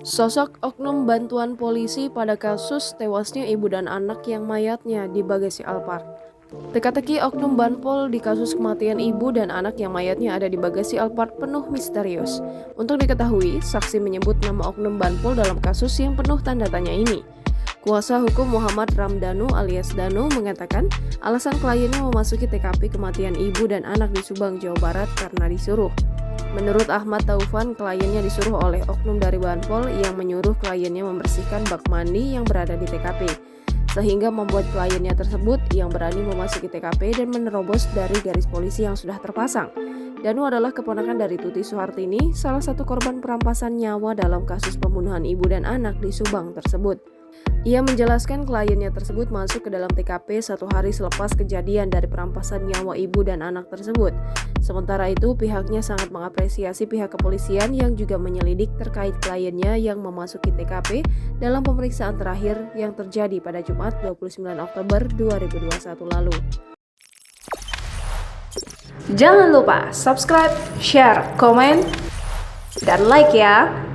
Sosok oknum bantuan polisi pada kasus tewasnya ibu dan anak yang mayatnya di bagasi Alphard. Teka-teki oknum Banpol di kasus kematian ibu dan anak yang mayatnya ada di bagasi Alphard penuh misterius. Untuk diketahui, saksi menyebut nama oknum Banpol dalam kasus yang penuh tanda tanya ini. Kuasa hukum Muhammad Ramdhanu alias Danu mengatakan alasan kliennya memasuki TKP kematian ibu dan anak di Subang, Jawa Barat karena disuruh. Menurut Ahmad Taufan, kliennya disuruh oleh oknum dari Banpol yang menyuruh kliennya membersihkan bak mandi yang berada di TKP, sehingga membuat kliennya tersebut yang berani memasuki TKP dan menerobos dari garis polisi yang sudah terpasang. Danu adalah keponakan dari Tuti Suhartini, salah satu korban perampasan nyawa dalam kasus pembunuhan ibu dan anak di Subang tersebut. Ia menjelaskan kliennya tersebut masuk ke dalam TKP 1 hari selepas kejadian dari perampasan nyawa ibu dan anak tersebut. Sementara itu, pihaknya sangat mengapresiasi pihak kepolisian yang juga menyelidik terkait kliennya yang memasuki TKP dalam pemeriksaan terakhir yang terjadi pada Jumat 29 Oktober 2021 lalu. Jangan lupa subscribe, share, komen, dan like ya!